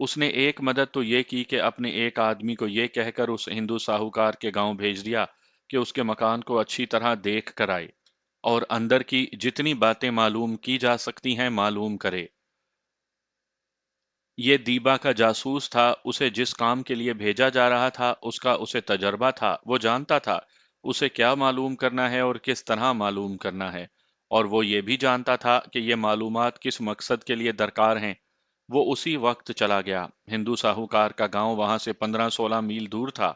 اس نے ایک مدد تو یہ کی کہ اپنے ایک آدمی کو یہ کہہ کر اس ہندو ساہوکار کے گاؤں بھیج دیا کہ اس کے مکان کو اچھی طرح دیکھ کر آئے اور اندر کی جتنی باتیں معلوم کی جا سکتی ہیں معلوم کرے۔ یہ دیبا کا جاسوس تھا، اسے جس کام کے لیے بھیجا جا رہا تھا اس کا اسے تجربہ تھا، وہ جانتا تھا اسے کیا معلوم کرنا ہے اور کس طرح معلوم کرنا ہے، اور وہ یہ بھی جانتا تھا کہ یہ معلومات کس مقصد کے لیے درکار ہیں۔ وہ اسی وقت چلا گیا۔ ہندو ساہوکار کا گاؤں وہاں سے 15-16 میل دور تھا۔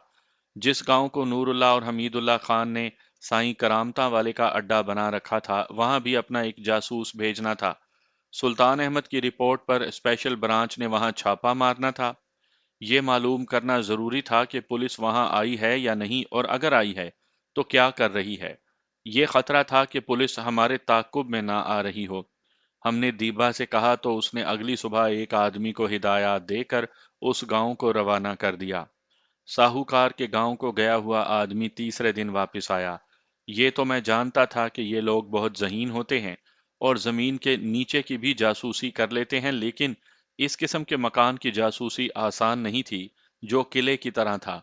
جس گاؤں کو نور اللہ اور حمید اللہ خان نے سائیں کرامتا والے کا اڈا بنا رکھا تھا، وہاں بھی اپنا ایک جاسوس بھیجنا تھا۔ سلطان احمد کی رپورٹ پر اسپیشل برانچ نے وہاں چھاپا مارنا تھا۔ یہ معلوم کرنا ضروری تھا کہ پولیس وہاں آئی ہے یا نہیں، اور اگر آئی ہے تو کیا کر رہی ہے۔ یہ خطرہ تھا کہ پولیس ہمارے تعاقب میں نہ آ رہی ہو۔ ہم نے دیبا سے کہا تو اس نے اگلی صبح ایک آدمی کو ہدایات دے کر اس گاؤں کو روانہ کر دیا۔ ساہوکار کے گاؤں کو گیا ہوا آدمی تیسرے دن واپس آیا۔ یہ تو میں جانتا تھا کہ یہ لوگ بہت ذہین ہوتے ہیں اور زمین کے نیچے کی بھی جاسوسی کر لیتے ہیں، لیکن اس قسم کے مکان کی جاسوسی آسان نہیں تھی جو قلعے کی طرح تھا۔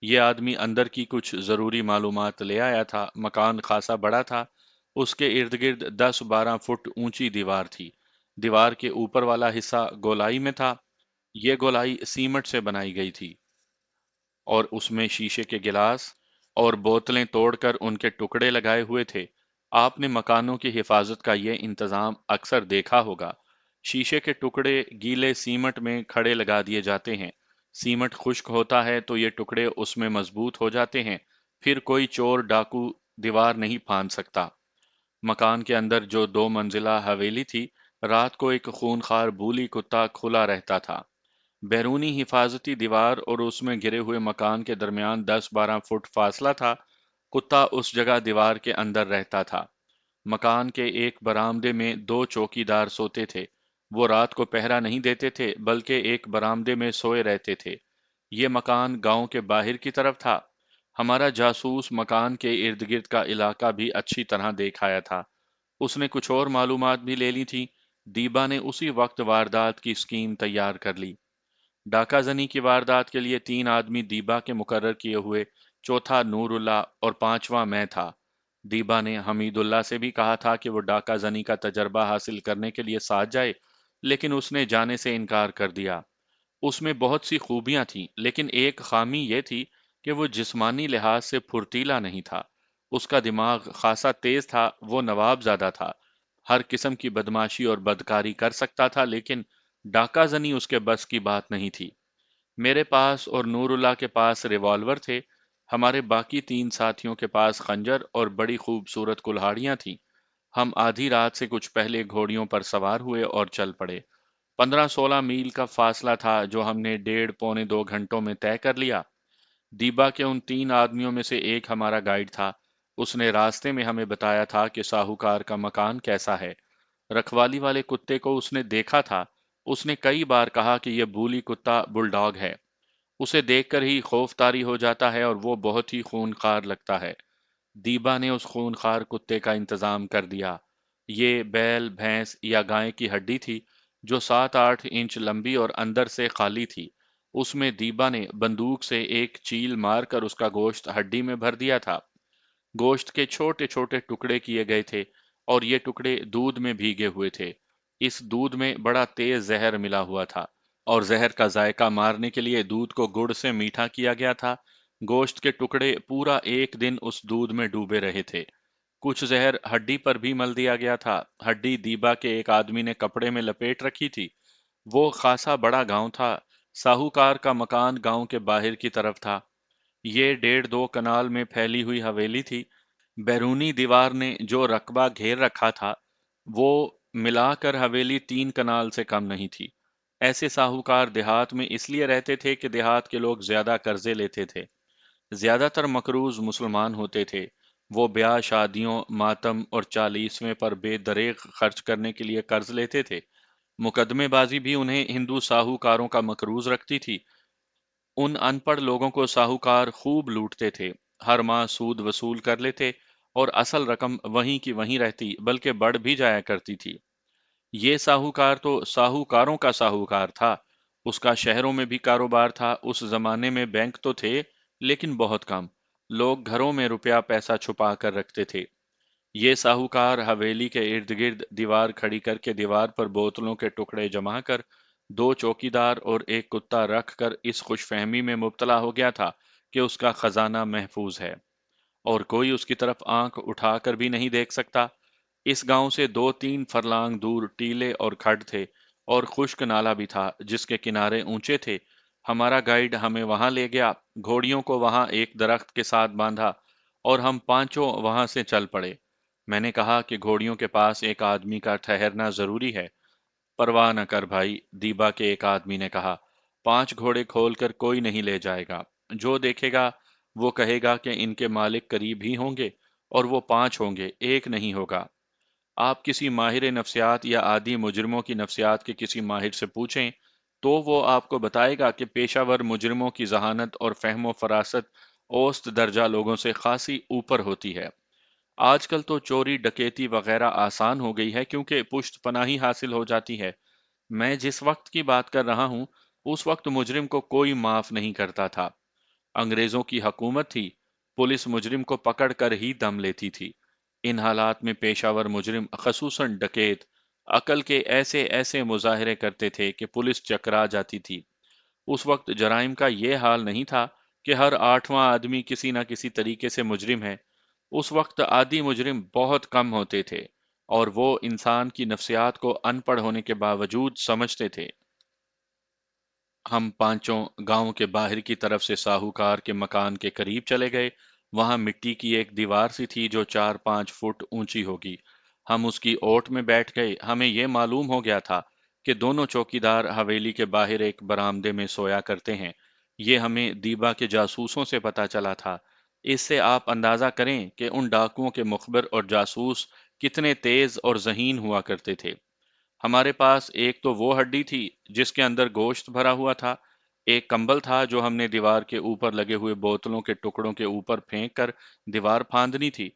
یہ آدمی اندر کی کچھ ضروری معلومات لے آیا تھا۔ مکان خاصا بڑا تھا، اس کے ارد گرد 10-12 فٹ اونچی دیوار تھی۔ دیوار کے اوپر والا حصہ گولائی میں تھا۔ یہ گولائی سیمنٹ سے بنائی گئی تھی اور اس میں شیشے کے گلاس اور بوتلیں توڑ کر ان کے ٹکڑے لگائے ہوئے تھے۔ آپ نے مکانوں کی حفاظت کا یہ انتظام اکثر دیکھا ہوگا۔ شیشے کے ٹکڑے گیلے سیمنٹ میں کھڑے لگا دیے جاتے ہیں۔ سیمنٹ خشک ہوتا ہے تو یہ ٹکڑے اس میں مضبوط ہو جاتے ہیں، پھر کوئی چور ڈاکو دیوار نہیں پھاند سکتا۔ مکان کے اندر جو 2 منزلہ حویلی تھی، رات کو ایک خونخوار بولی کتا کھلا رہتا تھا۔ بیرونی حفاظتی دیوار اور اس میں گرے ہوئے مکان کے درمیان 10-12 فٹ فاصلہ تھا۔ کتا اس جگہ دیوار کے اندر رہتا تھا۔ مکان کے ایک برآمدے میں 2 چوکیدار سوتے تھے۔ وہ رات کو پہرا نہیں دیتے تھے بلکہ ایک برآمدے میں سوئے رہتے تھے۔ یہ مکان گاؤں کے باہر کی طرف تھا۔ ہمارا جاسوس مکان کے ارد گرد کا علاقہ بھی اچھی طرح دیکھ آیا تھا۔ اس نے کچھ اور معلومات بھی لے لی تھی۔ دیبا نے اسی وقت واردات کی اسکیم تیار کر لی۔ ڈاکہ زنی کی واردات کے لیے 3 آدمی دیبا کے مقرر کیے ہوئے، چوتھا نور اللہ اور پانچواں میں تھا۔ دیبا نے حمید اللہ سے بھی کہا تھا کہ وہ ڈاکہ زنی کا تجربہ حاصل کرنے کے لیے ساتھ جائے، لیکن اس نے جانے سے انکار کر دیا۔ اس میں بہت سی خوبیاں تھیں، لیکن ایک خامی یہ تھی کہ وہ جسمانی لحاظ سے پھرتیلا نہیں تھا۔ اس کا دماغ خاصا تیز تھا، وہ نواب زادہ تھا، ہر قسم کی بدماشی اور بدکاری کر سکتا تھا، لیکن ڈاکہ زنی اس کے بس کی بات نہیں تھی۔ میرے پاس اور نور اللہ کے پاس ریوالور تھے۔ ہمارے باقی 3 ساتھیوں کے پاس خنجر اور بڑی خوبصورت کلہاڑیاں تھیں۔ ہم آدھی رات سے کچھ پہلے گھوڑیوں پر سوار ہوئے اور چل پڑے۔ 15-16 میل کا فاصلہ تھا جو ہم نے 1.5 پونے 2 گھنٹوں میں طے کر لیا۔ دیبا کے ان 3 آدمیوں میں سے ایک ہمارا گائیڈ تھا۔ اس نے راستے میں ہمیں بتایا تھا کہ ساہوکار کا مکان کیسا ہے۔ رکھوالی والے کتے کو اس نے دیکھا تھا۔ اس نے کئی بار کہا کہ یہ بولی کتا بل ڈاگ ہے۔ اسے دیکھ کر ہی خوف طاری ہو جاتا ہے اور وہ بہت ہی خونخوار لگتا ہے۔ دیبا نے اس خونخوار کتے کا انتظام کر دیا۔ یہ بیل، بھینس یا گائے کی ہڈی تھی جو 7-8 انچ لمبی اور اندر سے خالی تھی۔ اس میں دیبا نے بندوق سے ایک چیل مار کر اس کا گوشت ہڈی میں بھر دیا تھا۔ گوشت کے چھوٹے چھوٹے ٹکڑے کیے گئے تھے اور یہ ٹکڑے دودھ میں بھیگے ہوئے تھے۔ اس دودھ میں بڑا تیز زہر ملا ہوا تھا اور زہر کا ذائقہ مارنے کے لیے دودھ کو گڑ سے میٹھا کیا گیا تھا۔ گوشت کے ٹکڑے پورا ایک دن اس دودھ میں ڈوبے رہے تھے۔ کچھ زہر ہڈی پر بھی مل دیا گیا تھا۔ ہڈی دیبا کے ایک آدمی نے کپڑے میں لپیٹ رکھی تھی۔ وہ خاصا بڑا گاؤں تھا۔ ساہوکار کا مکان گاؤں کے باہر کی طرف تھا۔ یہ 1.5-2 کنال میں پھیلی ہوئی حویلی تھی۔ بیرونی دیوار نے جو رقبہ گھیر رکھا تھا وہ ملا کر حویلی 3 کنال سے کم نہیں تھی۔ ایسے ساہوکار دیہات میں اس لیے رہتے تھے کہ دیہات کے لوگ زیادہ قرضے لیتے تھے۔ زیادہ تر مقروض مسلمان ہوتے تھے۔ وہ بیاہ شادیوں، ماتم اور 40ویں پر بے دریغ خرچ کرنے کے لیے قرض لیتے تھے۔ مقدمے بازی بھی انہیں ہندو ساہوکاروں کا مقروض رکھتی تھی۔ ان ان پڑھ لوگوں کو ساہوکار خوب لوٹتے تھے۔ ہر ماہ سود وصول کر لیتے اور اصل رقم وہیں کی وہیں رہتی بلکہ بڑھ بھی جایا کرتی تھی۔ یہ ساہوکار تو ساہوکاروں کا ساہوکار تھا۔ اس کا شہروں میں بھی کاروبار تھا۔ اس زمانے میں بینک تو تھے لیکن بہت کم۔ لوگ گھروں میں روپیہ پیسہ چھپا کر رکھتے تھے۔ یہ ساہوکار حویلی کے ارد گرد دیوار کھڑی کر کے دیوار پر بوتلوں کے ٹکڑے جما کر دو چوکیدار اور ایک کتا رکھ کر اس خوش فہمی میں مبتلا ہو گیا تھا کہ اس کا خزانہ محفوظ ہے اور کوئی اس کی طرف آنکھ اٹھا کر بھی نہیں دیکھ سکتا۔ اس گاؤں سے 2-3 فرلانگ دور ٹیلے اور کھڈ تھے اور خشک نالا بھی تھا جس کے کنارے اونچے تھے۔ ہمارا گائیڈ ہمیں وہاں لے گیا، گھوڑیوں کو وہاں ایک درخت کے ساتھ باندھا اور ہم پانچوں وہاں سے چل پڑے۔ میں نے کہا کہ گھوڑیوں کے پاس ایک آدمی کا ٹھہرنا ضروری ہے۔ پرواہ نہ کر بھائی، دیبا کے ایک آدمی نے کہا، 5 گھوڑے کھول کر کوئی نہیں لے جائے گا۔ جو دیکھے گا وہ کہے گا کہ ان کے مالک قریب ہی ہوں گے اور وہ 5 ہوں گے، ایک نہیں ہوگا۔ آپ کسی ماہر نفسیات یا عادی مجرموں کی نفسیات کے کسی ماہر سے پوچھیں تو وہ آپ کو بتائے گا کہ پیشہ ور مجرموں کی ذہانت اور فہم و فراست اوسط درجہ لوگوں سے خاصی اوپر ہوتی ہے۔ آج کل تو چوری ڈکیتی وغیرہ آسان ہو گئی ہے کیونکہ پشت پناہی حاصل ہو جاتی ہے۔ میں جس وقت کی بات کر رہا ہوں اس وقت مجرم کو کوئی معاف نہیں کرتا تھا۔ انگریزوں کی حکومت تھی، پولیس مجرم کو پکڑ کر ہی دم لیتی تھی۔ ان حالات میں پیشہ ور مجرم خصوصاً ڈکیت عقل کے ایسے ایسے مظاہرے کرتے تھے کہ پولیس چکرا جاتی تھی۔ اس وقت جرائم کا یہ حال نہیں تھا کہ ہر 8واں آدمی کسی نہ کسی طریقے سے مجرم ہے۔ اس وقت عادی مجرم بہت کم ہوتے تھے اور وہ انسان کی نفسیات کو ان پڑھ ہونے کے باوجود سمجھتے تھے۔ ہم پانچوں گاؤں کے باہر کی طرف سے ساہوکار کے مکان کے قریب چلے گئے۔ وہاں مٹی کی ایک دیوار سی تھی جو 4-5 فٹ اونچی ہوگی۔ ہم اس کی اوٹ میں بیٹھ گئے۔ ہمیں یہ معلوم ہو گیا تھا کہ دونوں چوکیدار حویلی کے باہر ایک برآمدے میں سویا کرتے ہیں۔ یہ ہمیں دیبا کے جاسوسوں سے پتا چلا تھا۔ اس سے آپ اندازہ کریں کہ ان ڈاکوؤں کے مخبر اور جاسوس کتنے تیز اور ذہین ہوا کرتے تھے۔ ہمارے پاس ایک تو وہ ہڈی تھی جس کے اندر گوشت بھرا ہوا تھا، ایک کمبل تھا جو ہم نے دیوار کے اوپر لگے ہوئے بوتلوں کے ٹکڑوں کے اوپر پھینک کر دیوار پھاندنی تھی۔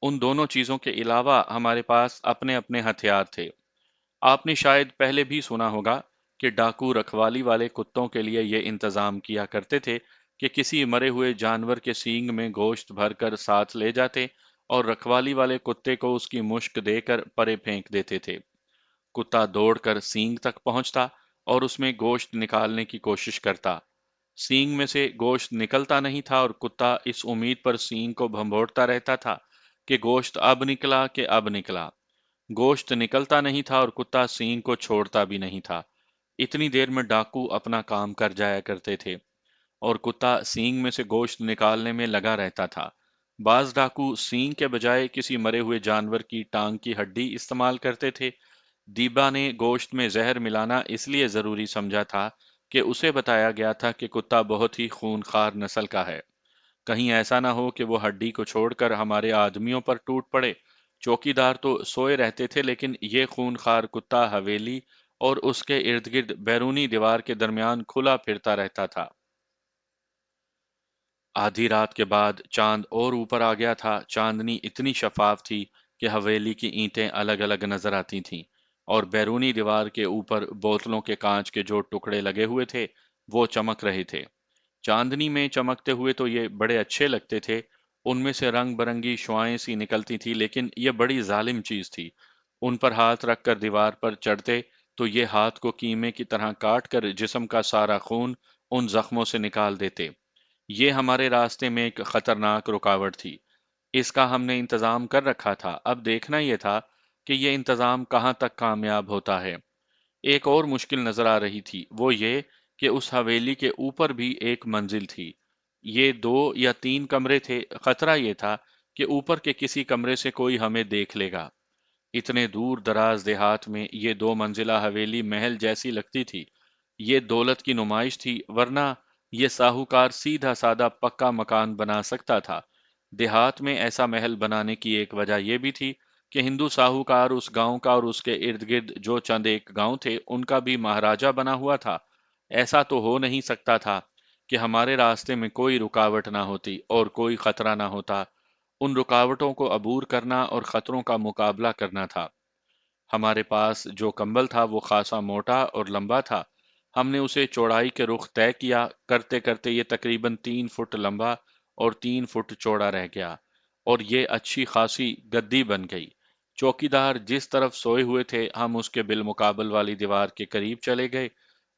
ان دونوں چیزوں کے علاوہ ہمارے پاس اپنے اپنے ہتھیار تھے۔ آپ نے شاید پہلے بھی سنا ہوگا کہ ڈاکو رکھوالی والے کتوں کے لیے یہ انتظام کیا کرتے تھے کہ کسی مرے ہوئے جانور کے سینگ میں گوشت بھر کر ساتھ لے جاتے اور رکھوالی والے کتے کو اس کی مشک دے کر پرے پھینک دیتے تھے۔ کتا دوڑ کر سینگ تک پہنچتا اور اس میں گوشت نکالنے کی کوشش کرتا۔ سینگ میں سے گوشت نکلتا نہیں تھا اور کتا اس امید پر سینگ کو بھنبوڑتا رہتا تھا کہ گوشت اب نکلا کہ اب نکلا۔ گوشت نکلتا نہیں تھا اور کتا سینگ کو چھوڑتا بھی نہیں تھا۔ اتنی دیر میں ڈاکو اپنا کام کر جایا کرتے تھے اور کتا سینگ میں سے گوشت نکالنے میں لگا رہتا تھا۔ بعض ڈاکو سینگ کے بجائے کسی مرے ہوئے جانور کی ٹانگ کی ہڈی استعمال کرتے تھے۔ دیبا نے گوشت میں زہر ملانا اس لیے ضروری سمجھا تھا کہ اسے بتایا گیا تھا کہ کتا بہت ہی خونخوار نسل کا ہے۔ کہیں ایسا نہ ہو کہ وہ ہڈی کو چھوڑ کر ہمارے آدمیوں پر ٹوٹ پڑے۔ چوکیدار تو سوئے رہتے تھے لیکن یہ خونخوار کتا حویلی اور اس کے ارد گرد بیرونی دیوار کے درمیان کھلا پھرتا رہتا تھا۔ آدھی رات کے بعد چاند اور اوپر آ گیا تھا۔ چاندنی اتنی شفاف تھی کہ حویلی کی اینٹیں الگ الگ نظر آتی تھیں اور بیرونی دیوار کے اوپر بوتلوں کے کانچ کے جو ٹکڑے لگے ہوئے تھے وہ چمک رہے تھے۔ چاندنی میں چمکتے ہوئے تو یہ بڑے اچھے لگتے تھے، ان میں سے رنگ برنگی شعائیں سی نکلتی تھی، لیکن یہ بڑی ظالم چیز تھی۔ ان پر ہاتھ رکھ کر دیوار پر چڑھتے تو یہ ہاتھ کو کیمے کی طرح کاٹ کر جسم کا سارا خون ان زخموں سے نکال دیتے۔ یہ ہمارے راستے میں ایک خطرناک رکاوٹ تھی۔ اس کا ہم نے انتظام کر رکھا تھا، اب دیکھنا یہ تھا کہ یہ انتظام کہاں تک کامیاب ہوتا ہے۔ ایک اور مشکل نظر آ رہی تھی، وہ یہ کہ اس حویلی کے اوپر بھی ایک منزل تھی۔ یہ 2 یا 3 کمرے تھے۔ خطرہ یہ تھا کہ اوپر کے کسی کمرے سے کوئی ہمیں دیکھ لے گا۔ اتنے دور دراز دیہات میں یہ 2 منزلہ حویلی محل جیسی لگتی تھی۔ یہ دولت کی نمائش تھی، ورنہ یہ ساہوکار سیدھا سادہ پکا مکان بنا سکتا تھا۔ دیہات میں ایسا محل بنانے کی ایک وجہ یہ بھی تھی کہ ہندو ساہوکار اس گاؤں کا اور اس کے ارد گرد جو چند ایک گاؤں تھے ان کا بھی مہاراجہ بنا ہوا تھا۔ ایسا تو ہو نہیں سکتا تھا کہ ہمارے راستے میں کوئی رکاوٹ نہ ہوتی اور کوئی خطرہ نہ ہوتا۔ ان رکاوٹوں کو عبور کرنا اور خطروں کا مقابلہ کرنا تھا۔ ہمارے پاس جو کمبل تھا وہ خاصا موٹا اور لمبا تھا۔ ہم نے اسے چوڑائی کے رخ طے کیا، کرتے کرتے یہ تقریباً 3 فٹ لمبا اور 3 فٹ چوڑا رہ گیا، اور یہ اچھی خاصی گدی بن گئی۔ چوکیدار جس طرف سوئے ہوئے تھے، ہم اس کے بالمقابل والی دیوار کے قریب چلے گئے۔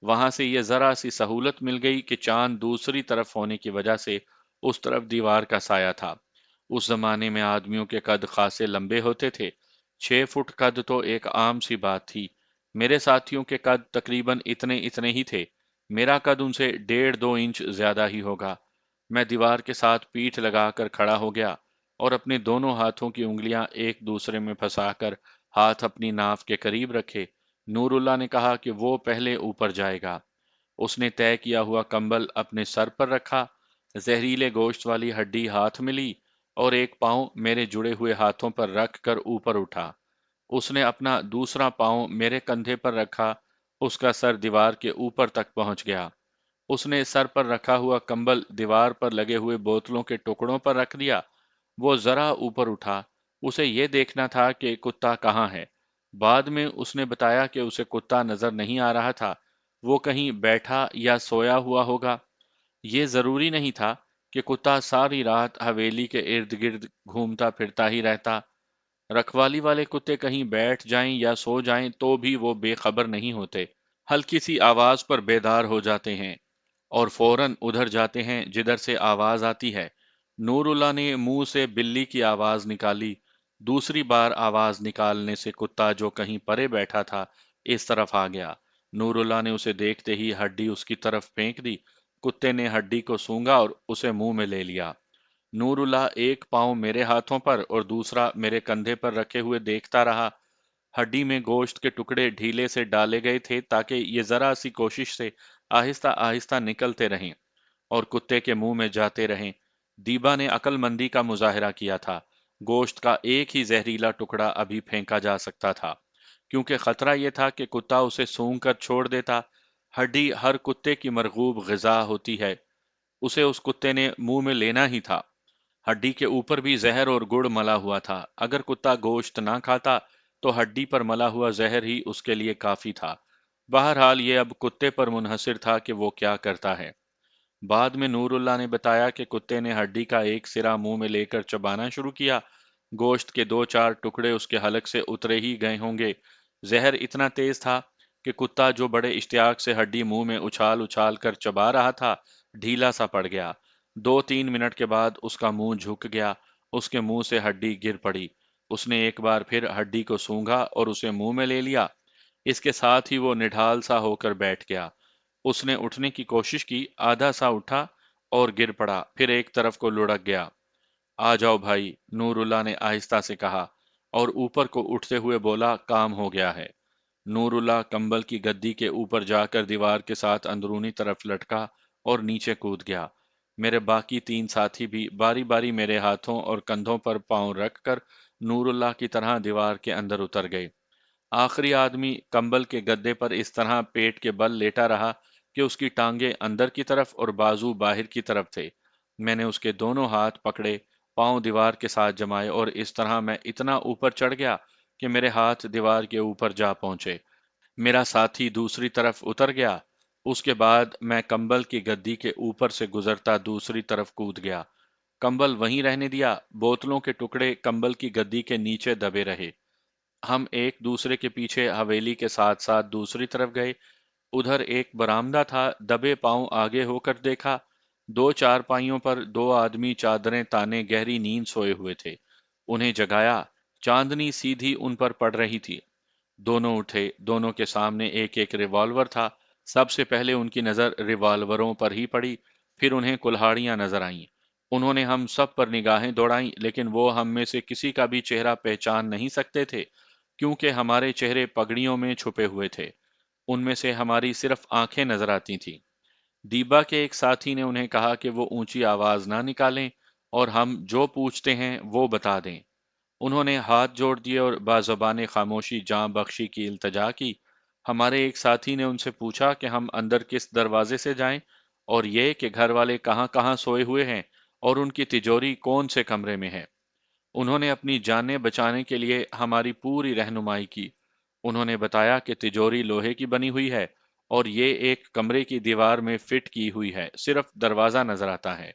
وہاں سے یہ ذرا سی سہولت مل گئی کہ چاند دوسری طرف ہونے کی وجہ سے اس طرف دیوار کا سایہ تھا۔ اس زمانے میں آدمیوں کے قد خاصے لمبے ہوتے تھے۔ 6 فٹ قد تو ایک عام سی بات تھی۔ میرے ساتھیوں کے قد تقریباً اتنے اتنے ہی تھے۔ میرا قد ان سے 1.5-2 انچ زیادہ ہی ہوگا۔ میں دیوار کے ساتھ پیٹھ لگا کر کھڑا ہو گیا اور اپنے دونوں ہاتھوں کی انگلیاں ایک دوسرے میں پھنسا کر ہاتھ اپنی ناف کے قریب رکھے۔ نور اللہ نے کہا کہ وہ پہلے اوپر جائے گا۔ اس نے طے کیا ہوا کمبل اپنے سر پر رکھا، زہریلے گوشت والی ہڈی ہاتھ میں لی اور ایک پاؤں میرے جڑے ہوئے ہاتھوں پر رکھ کر اوپر اٹھا۔ اس نے اپنا دوسرا پاؤں میرے کندھے پر رکھا، اس کا سر دیوار کے اوپر تک پہنچ گیا۔ اس نے سر پر رکھا ہوا کمبل دیوار پر لگے ہوئے بوتلوں کے ٹکڑوں پر رکھ دیا۔ وہ ذرا اوپر اٹھا، اسے یہ دیکھنا تھا کہ کتا کہاں ہے۔ بعد میں اس نے بتایا کہ اسے کتا نظر نہیں آ رہا تھا، وہ کہیں بیٹھا یا سویا ہوا ہوگا۔ یہ ضروری نہیں تھا کہ کتا ساری رات حویلی کے ارد گرد گھومتا پھرتا ہی رہتا۔ رکھوالی والے کتے کہیں بیٹھ جائیں یا سو جائیں تو بھی وہ بے خبر نہیں ہوتے، ہلکی سی آواز پر بیدار ہو جاتے ہیں اور فوراً ادھر جاتے ہیں جدھر سے آواز آتی ہے۔ نور اللہ نے منہ سے بلی کی آواز نکالی۔ دوسری بار آواز نکالنے سے کتا جو کہیں پرے بیٹھا تھا اس طرف آ گیا۔ نور اللہ نے اسے دیکھتے ہی ہڈی اس کی طرف پھینک دی۔ کتے نے ہڈی کو سونگا اور اسے منہ میں لے لیا۔ نور اللہ ایک پاؤں میرے ہاتھوں پر اور دوسرا میرے کندھے پر رکھے ہوئے دیکھتا رہا۔ ہڈی میں گوشت کے ٹکڑے ڈھیلے سے ڈالے گئے تھے تاکہ یہ ذرا سی کوشش سے آہستہ آہستہ نکلتے رہیں اور کتے کے منہ میں جاتے رہیں۔ دیبا نے عقل مندی کا مظاہرہ کیا تھا۔ گوشت کا ایک ہی زہریلا ٹکڑا ابھی پھینکا جا سکتا تھا، کیونکہ خطرہ یہ تھا کہ کتا اسے سونگ کر چھوڑ دیتا۔ ہڈی ہر کتے کی مرغوب غذا ہوتی ہے، اسے اس کتے نے منہ میں لینا ہی تھا۔ ہڈی کے اوپر بھی زہر اور گڑ ملا ہوا تھا۔ اگر کتا گوشت نہ کھاتا تو ہڈی پر ملا ہوا زہر ہی اس کے لیے کافی تھا۔ بہرحال یہ اب کتے پر منحصر تھا کہ وہ کیا کرتا ہے۔ بعد میں نور اللہ نے بتایا کہ کتے نے ہڈی کا ایک سرا منہ میں لے کر چبانا شروع کیا۔ گوشت کے 2-4 ٹکڑے اس کے حلق سے اترے ہی گئے ہوں گے۔ زہر اتنا تیز تھا کہ کتا جو بڑے اشتیاق سے ہڈی منہ میں اچھال اچھال کر چبا رہا تھا، ڈھیلا سا پڑ گیا۔ 2-3 منٹ کے بعد اس کا منہ جھک گیا، اس کے منہ سے ہڈی گر پڑی۔ اس نے ایک بار پھر ہڈی کو سونگا اور اسے منہ میں لے لیا۔ اس کے ساتھ ہی وہ نڈھال سا ہو کر بیٹھ گیا۔ اس نے اٹھنے کی کوشش کی، آدھا سا اٹھا اور گر پڑا، پھر ایک طرف کو لڑک گیا۔ آ جاؤ بھائی، نور اللہ نے آہستہ سے کہا اور اوپر کو اٹھتے ہوئے بولا، کام ہو گیا ہے۔ نور اللہ کمبل کی گدی کے اوپر جا کر دیوار کے ساتھ اندرونی طرف لٹکا اور نیچے کود گیا۔ میرے باقی 3 ساتھی بھی باری باری میرے ہاتھوں اور کندھوں پر پاؤں رکھ کر نور اللہ کی طرح دیوار کے اندر اتر گئے۔ آخری آدمی کمبل کے گدے پر اس طرح پیٹ کے بل لیٹا رہا کہ اس کی ٹانگیں اندر کی طرف اور بازو باہر کی طرف تھے۔ میں نے اس کے دونوں ہاتھ پکڑے، پاؤں دیوار کے ساتھ جمائے اور اس طرح میں اتنا اوپر چڑھ گیا کہ میرے ہاتھ دیوار کے اوپر جا پہنچے۔ میرا ساتھی دوسری طرف اتر گیا۔ اس کے بعد میں کمبل کی گدی کے اوپر سے گزرتا دوسری طرف کود گیا۔ کمبل وہیں رہنے دیا، بوتلوں کے ٹکڑے کمبل کی گدی کے نیچے دبے رہے۔ ہم ایک دوسرے کے پیچھے حویلی کے ساتھ ساتھ دوسری طرف گئے۔ ادھر ایک برآمدہ تھا، دبے پاؤں آگے ہو کر دیکھا۔ 2 چارپائیوں پر 2 آدمی چادریں تانے گہری نیند سوئے ہوئے تھے۔ انہیں جگایا، چاندنی سیدھی ان پر پڑ رہی تھی۔ دونوں اٹھے، دونوں کے سامنے ایک ایک ریوالور تھا۔ سب سے پہلے ان کی نظر ریوالوروں پر ہی پڑی، پھر انہیں کلہاڑیاں نظر آئیں۔ انہوں نے ہم سب پر نگاہیں دوڑائیں، لیکن وہ ہم میں سے کسی کا بھی چہرہ پہچان نہیں سکتے تھے، کیونکہ ہمارے چہرے پگڑیوں میں چھپے ہوئے تھے۔ ان میں سے ہماری صرف آنکھیں نظر آتی تھیں۔ دیبا کے ایک ساتھی نے انہیں کہا کہ وہ اونچی آواز نہ نکالیں اور ہم جو پوچھتے ہیں وہ بتا دیں۔ انہوں نے ہاتھ جوڑ دیے اور بازبان خاموشی جاں بخشی کی التجا کی۔ ہمارے ایک ساتھی نے ان سے پوچھا کہ ہم اندر کس دروازے سے جائیں، اور یہ کہ گھر والے کہاں کہاں سوئے ہوئے ہیں اور ان کی تجوری کون سے کمرے میں ہے۔ انہوں نے اپنی جانیں بچانے کے لیے ہماری پوری رہنمائی کی۔ انہوں نے بتایا کہ تجوری لوہے کی بنی ہوئی ہے اور یہ ایک کمرے کی دیوار میں فٹ کی ہوئی ہے، صرف دروازہ نظر آتا ہے۔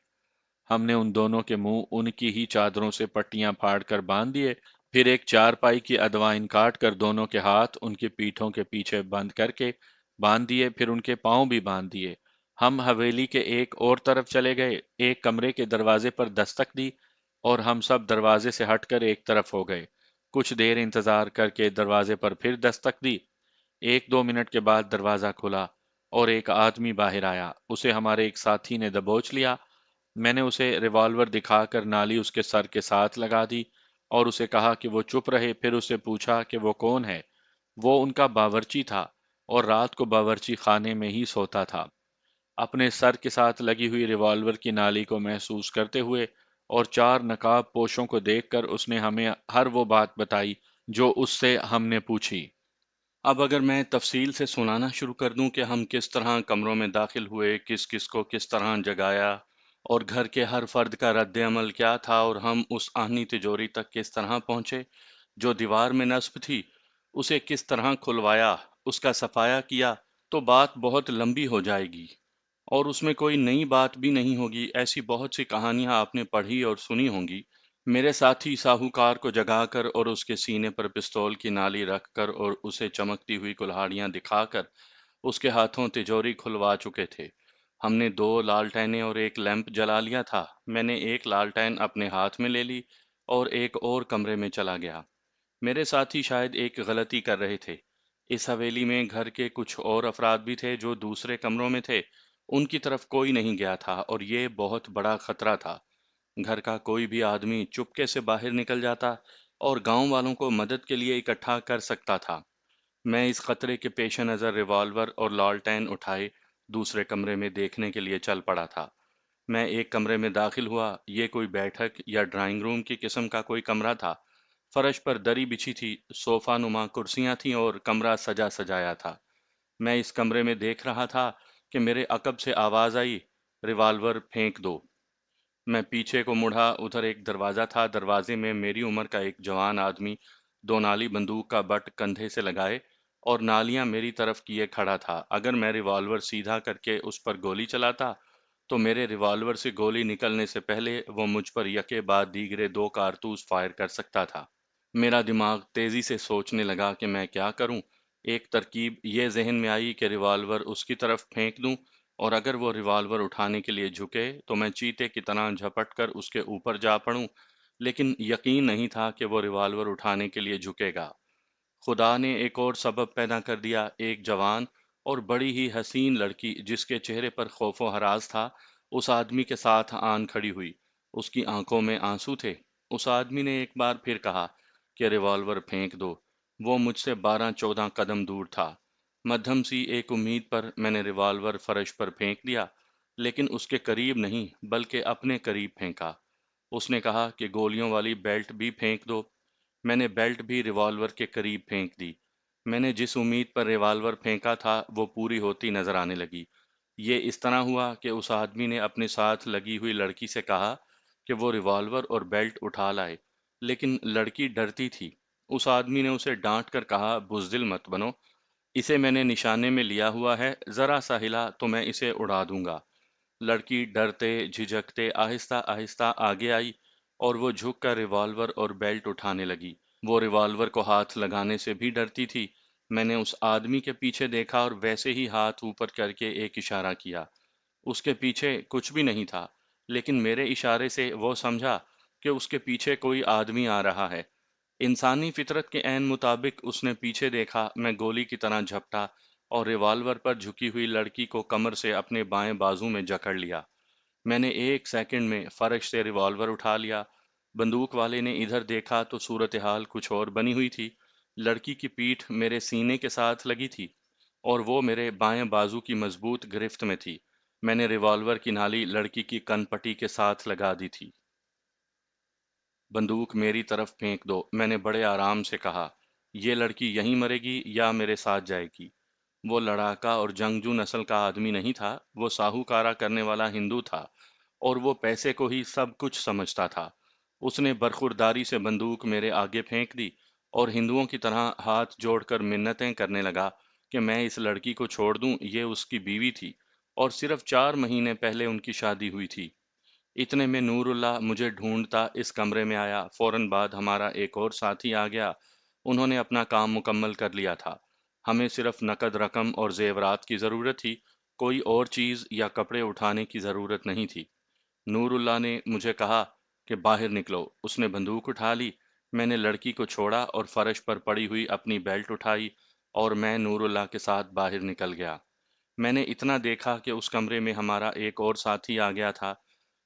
ہم نے ان دونوں کے منہ ان کی ہی چادروں سے پٹیاں پھاڑ کر باندھ دیے، پھر ایک چارپائی کی ادوائن کاٹ کر دونوں کے ہاتھ ان کی پیٹھوں کے پیچھے بند کر کے باندھ دیے، پھر ان کے پاؤں بھی باندھ دیے۔ ہم حویلی کے ایک اور طرف چلے گئے، ایک کمرے کے دروازے پر دستک دی، اور ہم سب دروازے سے ہٹ کر ایک طرف ہو گئے۔ کچھ دیر انتظار کر کے دروازے پر پھر دستک دی۔ 1-2 منٹ کے بعد دروازہ کھلا اور ایک آدمی باہر آیا۔ اسے ہمارے ایک ساتھی نے دبوچ لیا۔ میں نے اسے ریوالور دکھا کر نالی اس کے سر کے ساتھ لگا دی اور اسے کہا کہ وہ چپ رہے، پھر اسے پوچھا کہ وہ کون ہے۔ وہ ان کا باورچی تھا اور رات کو باورچی خانے میں ہی سوتا تھا۔ اپنے سر کے ساتھ لگی ہوئی ریوالور کی نالی کو محسوس کرتے ہوئے اور 4 نقاب پوشوں کو دیکھ کر اس نے ہمیں ہر وہ بات بتائی جو اس سے ہم نے پوچھی۔ اب اگر میں تفصیل سے سنانا شروع کر دوں کہ ہم کس طرح کمروں میں داخل ہوئے، کس کس کو کس طرح جگایا، اور گھر کے ہر فرد کا رد عمل کیا تھا، اور ہم اس آہنی تجوری تک کس طرح پہنچے جو دیوار میں نصب تھی، اسے کس طرح کھلوایا، اس کا صفایا کیا، تو بات بہت لمبی ہو جائے گی، اور اس میں کوئی نئی بات بھی نہیں ہوگی۔ ایسی بہت سی کہانیاں آپ نے پڑھی اور سنی ہوں گی۔ میرے ساتھی ساہوکار کو جگا کر اور اس کے سینے پر پستول کی نالی رکھ کر اور اسے چمکتی ہوئی کلہاڑیاں دکھا کر اس کے ہاتھوں تجوری کھلوا چکے تھے۔ ہم نے 2 لالٹینیں اور ایک لیمپ جلا لیا تھا۔ میں نے ایک لالٹین اپنے ہاتھ میں لے لی اور ایک اور کمرے میں چلا گیا۔ میرے ساتھی شاید ایک غلطی کر رہے تھے۔ اس حویلی میں گھر کے کچھ اور افراد بھی تھے جو دوسرے کمروں میں تھے۔ ان کی طرف کوئی نہیں گیا تھا اور یہ بہت بڑا خطرہ تھا۔ گھر کا کوئی بھی آدمی چپکے سے باہر نکل جاتا اور گاؤں والوں کو مدد کے لیے اکٹھا کر سکتا تھا۔ میں اس خطرے کے پیش نظر ریوالور اور لالٹین اٹھائے دوسرے کمرے میں دیکھنے کے لیے چل پڑا تھا۔ میں ایک کمرے میں داخل ہوا۔ یہ کوئی بیٹھک یا ڈرائنگ روم کی قسم کا کوئی کمرہ تھا۔ فرش پر دری بچھی تھی، صوفہ نما کرسیاں تھیں اور کمرہ سجا سجایا تھا۔ میں اس کمرے میں دیکھ رہا تھا کہ میرے عقب سے آواز آئی، ریوالور پھینک دو۔ میں پیچھے کو مڑا، ادھر ایک دروازہ تھا۔ دروازے میں میری عمر کا ایک جوان آدمی 2 نالی بندوق کا بٹ کندھے سے لگائے اور نالیاں میری طرف کیے کھڑا تھا۔ اگر میں ریوالور سیدھا کر کے اس پر گولی چلاتا تو میرے ریوالور سے گولی نکلنے سے پہلے وہ مجھ پر یکے بعد دیگرے 2 کارتوس فائر کر سکتا تھا۔ میرا دماغ تیزی سے سوچنے لگا کہ میں کیا کروں۔ ایک ترکیب یہ ذہن میں آئی کہ ریوالور اس کی طرف پھینک دوں، اور اگر وہ ریوالور اٹھانے کے لیے جھکے تو میں چیتے کی طرح جھپٹ کر اس کے اوپر جا پڑوں، لیکن یقین نہیں تھا کہ وہ ریوالور اٹھانے کے لیے جھکے گا۔ خدا نے ایک اور سبب پیدا کر دیا۔ ایک جوان اور بڑی ہی حسین لڑکی جس کے چہرے پر خوف و ہراس تھا، اس آدمی کے ساتھ آن کھڑی ہوئی۔ اس کی آنکھوں میں آنسو تھے۔ اس آدمی نے ایک بار پھر کہا کہ ریوالور پھینک دو۔ وہ مجھ سے 12-14 قدم دور تھا۔ مدھم سی ایک امید پر میں نے ریوالور فرش پر پھینک دیا، لیکن اس کے قریب نہیں بلکہ اپنے قریب پھینکا۔ اس نے کہا کہ گولیوں والی بیلٹ بھی پھینک دو۔ میں نے بیلٹ بھی ریوالور کے قریب پھینک دی۔ میں نے جس امید پر ریوالور پھینکا تھا وہ پوری ہوتی نظر آنے لگی۔ یہ اس طرح ہوا کہ اس آدمی نے اپنے ساتھ لگی ہوئی لڑکی سے کہا کہ وہ ریوالور اور بیلٹ اٹھا لائے، لیکن لڑکی ڈرتی تھی۔ اس آدمی نے اسے ڈانٹ کر کہا، بزدل مت بنو، اسے میں نے نشانے میں لیا ہوا ہے، ذرا سا ہلا تو میں اسے اڑا دوں گا۔ لڑکی ڈرتے جھجکتے آہستہ آہستہ آگے آئی اور وہ جھک کر ریوالور اور بیلٹ اٹھانے لگی۔ وہ ریوالور کو ہاتھ لگانے سے بھی ڈرتی تھی۔ میں نے اس آدمی کے پیچھے دیکھا اور ویسے ہی ہاتھ اوپر کر کے ایک اشارہ کیا۔ اس کے پیچھے کچھ بھی نہیں تھا، لیکن میرے اشارے سے وہ سمجھا کہ اس کے پیچھے کوئی آدمی آ رہا ہے۔ انسانی فطرت کے عین مطابق اس نے پیچھے دیکھا۔ میں گولی کی طرح جھپٹا اور ریوالور پر جھکی ہوئی لڑکی کو کمر سے اپنے بائیں بازو میں جکڑ لیا۔ میں نے 1 سیکنڈ میں فرش سے ریوالور اٹھا لیا۔ بندوق والے نے ادھر دیکھا تو صورتحال کچھ اور بنی ہوئی تھی۔ لڑکی کی پیٹھ میرے سینے کے ساتھ لگی تھی اور وہ میرے بائیں بازو کی مضبوط گرفت میں تھی۔ میں نے ریوالور کی نالی لڑکی کی کن پٹی کے ساتھ لگا دی تھی۔ بندوق میری طرف پھینک دو، میں نے بڑے آرام سے کہا۔ یہ لڑکی یہیں مرے گی یا میرے ساتھ جائے گی؟ وہ لڑاکا اور جنگجو نسل کا آدمی نہیں تھا، وہ ساہوکارا کرنے والا ہندو تھا، اور وہ پیسے کو ہی سب کچھ سمجھتا تھا۔ اس نے برخورداری سے بندوق میرے آگے پھینک دی اور ہندوؤں کی طرح ہاتھ جوڑ کر منتیں کرنے لگا کہ میں اس لڑکی کو چھوڑ دوں؟ یہ اس کی بیوی تھی اور صرف 4 مہینے پہلے ان کی شادی ہوئی تھی۔ اتنے میں نور اللہ مجھے ڈھونڈتا اس کمرے میں آیا۔ فوراً بعد ہمارا ایک اور ساتھی آ گیا۔ انہوں نے اپنا کام مکمل کر لیا تھا۔ ہمیں صرف نقد رقم اور زیورات کی ضرورت تھی، کوئی اور چیز یا کپڑے اٹھانے کی ضرورت نہیں تھی۔ نور اللہ نے مجھے کہا کہ باہر نکلو۔ اس نے بندوق اٹھا لی۔ میں نے لڑکی کو چھوڑا اور فرش پر پڑی ہوئی اپنی بیلٹ اٹھائی اور میں نور اللہ کے ساتھ باہر نکل گیا۔ میں نے اتنا دیکھا کہ اس کمرے میں ہمارا ایک اور ساتھی آ گیا تھا۔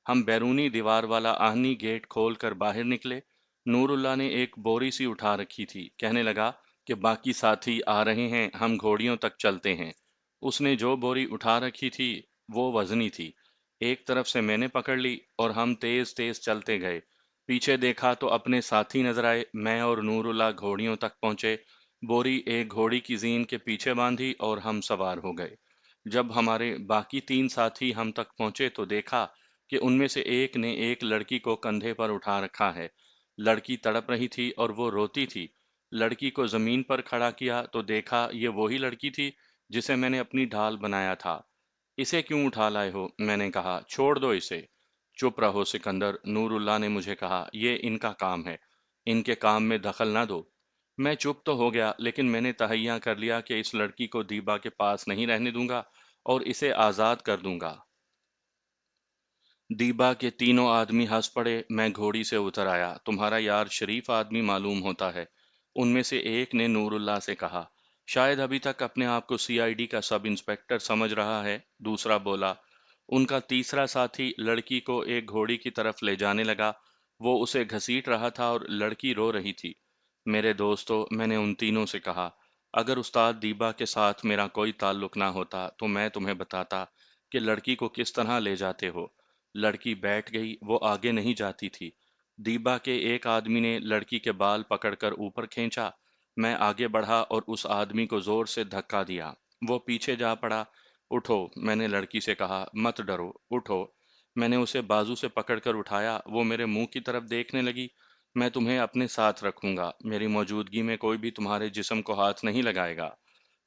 ہم بیرونی دیوار والا آہنی گیٹ کھول کر باہر نکلے۔ نور اللہ نے ایک بوری سی اٹھا رکھی تھی۔ کہنے لگا کہ باقی ساتھی آ رہے ہیں، ہم گھوڑیوں تک چلتے ہیں۔ اس نے جو بوری اٹھا رکھی تھی وہ وزنی تھی۔ ایک طرف سے میں نے پکڑ لی اور ہم تیز تیز چلتے گئے۔ پیچھے دیکھا تو اپنے ساتھی نظر آئے۔ میں اور نور اللہ گھوڑیوں تک پہنچے، بوری ایک گھوڑی کی زین کے پیچھے باندھی اور ہم سوار ہو گئے۔ جب ہمارے باقی 3 ساتھی ہم تک پہنچے تو دیکھا کہ ان میں سے ایک نے ایک لڑکی کو کندھے پر اٹھا رکھا ہے۔ لڑکی تڑپ رہی تھی اور وہ روتی تھی۔ لڑکی کو زمین پر کھڑا کیا تو دیکھا یہ وہی لڑکی تھی جسے میں نے اپنی ڈھال بنایا تھا۔ اسے کیوں اٹھا لائے ہو؟ میں نے کہا۔ چھوڑ دو اسے۔ چپ رہو سکندر، نور اللہ نے مجھے کہا، یہ ان کا کام ہے، ان کے کام میں دخل نہ دو۔ میں چپ تو ہو گیا، لیکن میں نے تہیہ کر لیا کہ اس لڑکی کو دیبا کے پاس نہیں رہنے دوں گا اور اسے آزاد کر دوں گا۔ دیبا کے تینوں آدمی ہنس پڑے۔ میں گھوڑی سے اتر آیا۔ تمہارا یار شریف آدمی معلوم ہوتا ہے، ان میں سے ایک نے نور اللہ سے کہا۔ شاید ابھی تک اپنے آپ کو سی آئی ڈی کا سب انسپکٹر سمجھ رہا ہے، دوسرا بولا۔ ان کا تیسرا ساتھی لڑکی کو ایک گھوڑی کی طرف لے جانے لگا۔ وہ اسے گھسیٹ رہا تھا اور لڑکی رو رہی تھی۔ میرے دوستو، میں نے ان تینوں سے کہا، اگر استاد دیبا کے ساتھ میرا کوئی تعلق نہ ہوتا تو میں تمہیں بتاتا کہ لڑکی کو کس طرح لے جاتے ہو۔ لڑکی بیٹھ گئی، وہ آگے نہیں جاتی تھی۔ دیبا کے ایک آدمی نے لڑکی کے بال پکڑ کر اوپر کھینچا۔ میں آگے بڑھا اور اس آدمی کو زور سے دھکا دیا۔ وہ پیچھے جا پڑا۔ اٹھو، میں نے لڑکی سے کہا، مت ڈرو، اٹھو۔ میں نے اسے بازو سے پکڑ کر اٹھایا۔ وہ میرے منہ کی طرف دیکھنے لگی۔ میں تمہیں اپنے ساتھ رکھوں گا، میری موجودگی میں کوئی بھی تمہارے جسم کو ہاتھ نہیں لگائے گا۔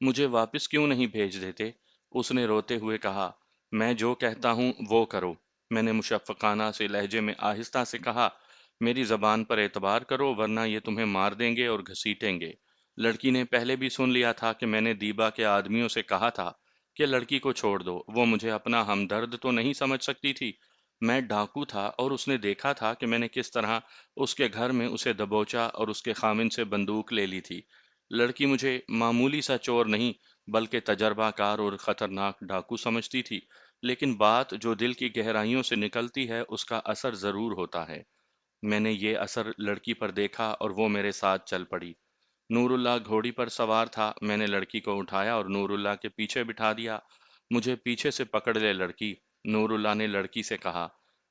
مجھے واپس کیوں نہیں بھیج دیتے؟ اس نے روتے ہوئے کہا۔ میں جو کہتا ہوں وہ کرو۔ میں نے مشفقانہ سے لہجے میں آہستہ سے کہا، میری زبان پر اعتبار کرو ورنہ یہ تمہیں مار دیں گے اور گھسیٹیں گے۔ لڑکی نے پہلے بھی سن لیا تھا کہ میں نے دیبا کے آدمیوں سے کہا تھا کہ لڑکی کو چھوڑ دو۔ وہ مجھے اپنا ہمدرد تو نہیں سمجھ سکتی تھی۔ میں ڈاکو تھا اور اس نے دیکھا تھا کہ میں نے کس طرح اس کے گھر میں اسے دبوچا اور اس کے خامن سے بندوق لے لی تھی۔ لڑکی مجھے معمولی سا چور نہیں بلکہ تجربہ کار اور خطرناک ڈاکو سمجھتی تھی، لیکن بات جو دل کی گہرائیوں سے نکلتی ہے اس کا اثر ضرور ہوتا ہے۔ میں نے یہ اثر لڑکی پر دیکھا اور وہ میرے ساتھ چل پڑی۔ نور اللہ گھوڑی پر سوار تھا۔ میں نے لڑکی کو اٹھایا اور نور اللہ کے پیچھے بٹھا دیا۔ مجھے پیچھے سے پکڑ لے لڑکی۔ نور اللہ نے لڑکی سے کہا،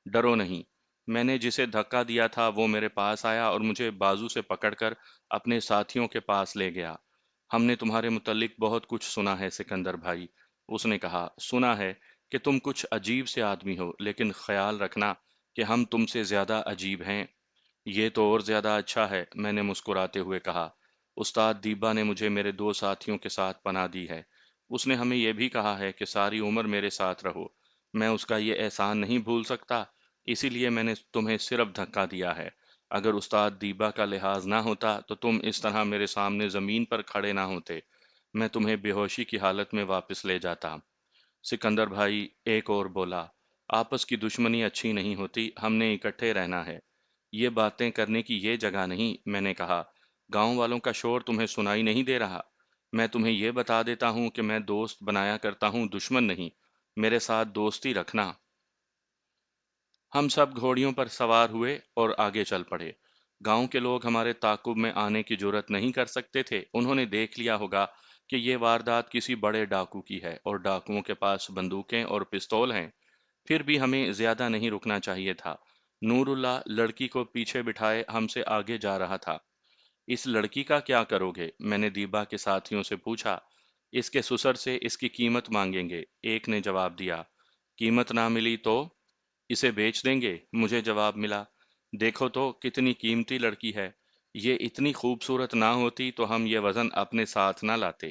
ڈرو نہیں۔ میں نے جسے دھکا دیا تھا وہ میرے پاس آیا اور مجھے بازو سے پکڑ کر اپنے ساتھیوں کے پاس لے گیا۔ ہم نے تمہارے متعلق بہت کچھ سنا ہے سکندر بھائی، اس نے کہا۔ سنا ہے کہ تم کچھ عجیب سے آدمی ہو، لیکن خیال رکھنا کہ ہم تم سے زیادہ عجیب ہیں۔ یہ تو اور زیادہ اچھا ہے، میں نے مسکراتے ہوئے کہا۔ استاد دیبا نے مجھے میرے 2 ساتھیوں کے ساتھ پناہ دی ہے۔ اس نے ہمیں یہ بھی کہا ہے کہ ساری عمر میرے ساتھ رہو۔ میں اس کا یہ احسان نہیں بھول سکتا، اسی لیے میں نے تمہیں صرف دھکا دیا ہے۔ اگر استاد دیبا کا لحاظ نہ ہوتا تو تم اس طرح میرے سامنے زمین پر کھڑے نہ ہوتے۔ میں تمہیں بے ہوشی کی حالت میں واپس لے جاتا۔ سکندر بھائی، ایک اور بولا، آپس کی دشمنی اچھی نہیں ہوتی، ہم نے اکٹھے رہنا ہے۔ یہ باتیں کرنے کی یہ جگہ نہیں، میں نے کہا۔ گاؤں والوں کا شور تمہیں سنائی نہیں دے رہا؟ میں تمہیں یہ بتا دیتا ہوں کہ میں دوست بنایا کرتا ہوں، دشمن نہیں۔ میرے ساتھ دوستی رکھنا۔ ہم سب گھوڑیوں پر سوار ہوئے اور آگے چل پڑے۔ گاؤں کے لوگ ہمارے تعاقب میں آنے کی جرات نہیں کر سکتے تھے۔ انہوں نے دیکھ لیا ہوگا کہ یہ واردات کسی بڑے ڈاکو کی ہے اور ڈاکوؤں کے پاس بندوقیں اور پستول ہیں۔ پھر بھی ہمیں زیادہ نہیں رکنا چاہیے تھا۔ نور اللہ لڑکی کو پیچھے بٹھائے ہم سے آگے جا رہا تھا۔ اس لڑکی کا کیا کرو گے؟ میں نے دیبا کے ساتھیوں سے پوچھا۔ اس کے سسر سے اس کی قیمت مانگیں گے، ایک نے جواب دیا۔ قیمت نہ ملی تو اسے بیچ دیں گے، مجھے جواب ملا۔ دیکھو تو کتنی قیمتی لڑکی ہے، یہ اتنی خوبصورت نہ ہوتی تو ہم یہ وزن اپنے ساتھ نہ لاتے۔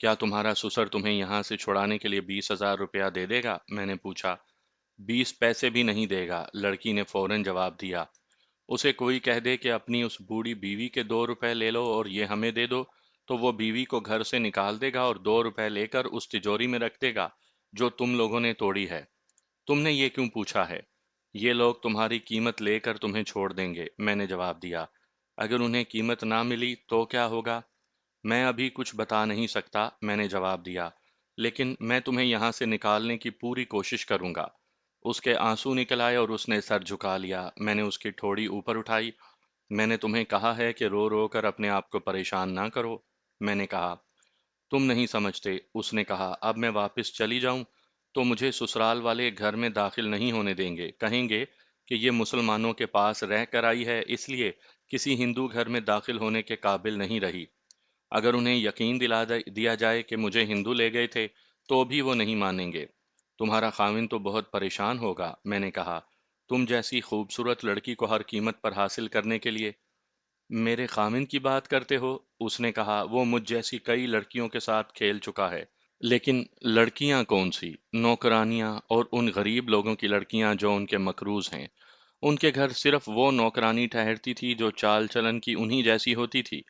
کیا تمہارا سسر تمہیں یہاں سے چھڑانے کے لیے 20,000 روپیہ دے دے گا؟ میں نے پوچھا۔ 20 پیسے بھی نہیں دے گا، لڑکی نے فوراً جواب دیا۔ اسے کوئی کہہ دے کہ اپنی اس بوڑھی بیوی کے 2 روپے لے لو اور یہ ہمیں دے دو، تو وہ بیوی کو گھر سے نکال دے گا اور 2 روپے لے کر اس تجوری میں رکھ دے گا جو تم لوگوں نے توڑی ہے۔ تم نے یہ کیوں پوچھا ہے؟ یہ لوگ تمہاری قیمت لے کر تمہیں چھوڑ دیں گے، میں نے جواب دیا۔ اگر انہیں قیمت نہ ملی تو کیا ہوگا؟ میں ابھی کچھ بتا نہیں سکتا، میں نے جواب دیا، لیکن میں تمہیں یہاں سے نکالنے کی پوری کوشش کروں گا۔ اس کے آنسو نکل آئے اور اس نے سر جھکا لیا۔ میں نے اس کی ٹھوڑی اوپر اٹھائی۔ میں نے تمہیں کہا ہے کہ رو رو کر اپنے آپ کو پریشان نہ کرو، میں نے کہا۔ تم نہیں سمجھتے، اس نے کہا۔ اب میں واپس چلی جاؤں تو مجھے سسرال والے گھر میں داخل نہیں ہونے دیں گے، کہیں گے کہ یہ مسلمانوں کے پاس رہ کر آئی ہے، اس لیے کسی ہندو گھر میں داخل ہونے کے قابل نہیں رہی۔ اگر انہیں یقین دیا جائے کہ مجھے ہندو لے گئے تھے تو بھی وہ نہیں مانیں گے۔ تمہارا خاوند تو بہت پریشان ہوگا، میں نے کہا، تم جیسی خوبصورت لڑکی کو ہر قیمت پر حاصل کرنے کے لیے۔ میرے خاوند کی بات کرتے ہو؟ اس نے کہا، وہ مجھ جیسی کئی لڑکیوں کے ساتھ کھیل چکا ہے۔ لیکن لڑکیاں کون سی؟ نوکرانیاں، اور ان غریب لوگوں کی لڑکیاں جو ان کے مقروض ہیں۔ ان کے گھر صرف وہ نوکرانی ٹھہرتی تھی جو چال چلن کی انہی جیسی ہوتی تھی۔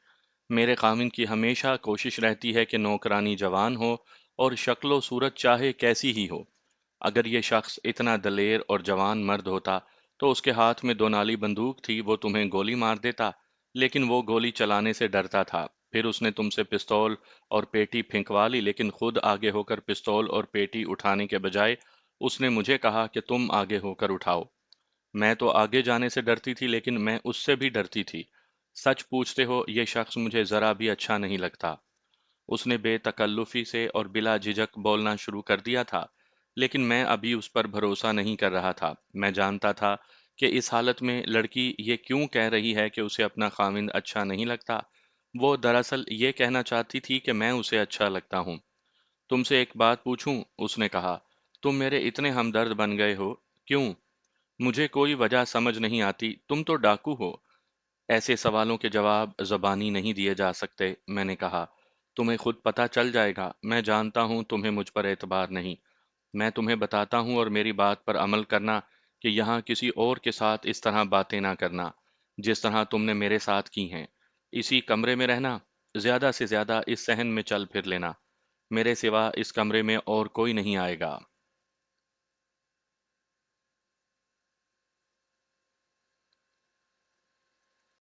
میرے خاوند کی ہمیشہ کوشش رہتی ہے کہ نوکرانی جوان ہو اور شکل و صورت چاہے کیسی ہی ہو۔ اگر یہ شخص اتنا دلیر اور جوان مرد ہوتا تو اس کے ہاتھ میں 2 نالی بندوق تھی، وہ تمہیں گولی مار دیتا، لیکن وہ گولی چلانے سے ڈرتا تھا۔ پھر اس نے تم سے پستول اور پیٹی پھنکوا لی، لیکن خود آگے ہو کر پستول اور پیٹی اٹھانے کے بجائے اس نے مجھے کہا کہ تم آگے ہو کر اٹھاؤ۔ میں تو آگے جانے سے ڈرتی تھی، لیکن میں اس سے بھی ڈرتی تھی۔ سچ پوچھتے ہو، یہ شخص مجھے ذرا بھی اچھا نہیں لگتا۔ اس نے بے تکلفی سے اور بلا جھجک بولنا شروع کر دیا تھا، لیکن میں ابھی اس پر بھروسہ نہیں کر رہا تھا۔ میں جانتا تھا کہ اس حالت میں لڑکی یہ کیوں کہہ رہی ہے کہ اسے اپنا خاوند اچھا نہیں لگتا۔ وہ دراصل یہ کہنا چاہتی تھی کہ میں اسے اچھا لگتا ہوں۔ تم سے ایک بات پوچھوں؟ اس نے کہا۔ تم میرے اتنے ہمدرد بن گئے ہو، کیوں؟ مجھے کوئی وجہ سمجھ نہیں آتی، تم تو ڈاکو ہو۔ ایسے سوالوں کے جواب زبانی نہیں دیے جا سکتے، میں نے کہا۔ تمہیں خود پتہ چل جائے گا، میں جانتا ہوں تمہیں مجھ پر اعتبار نہیں۔ میں تمہیں بتاتا ہوں اور میری بات پر عمل کرنا کہ یہاں کسی اور کے ساتھ اس طرح باتیں نہ کرنا جس طرح تم نے میرے ساتھ کی ہیں۔ اسی کمرے میں رہنا، زیادہ سے زیادہ اس صحن میں چل پھر لینا۔ میرے سوا اس کمرے میں اور کوئی نہیں آئے گا۔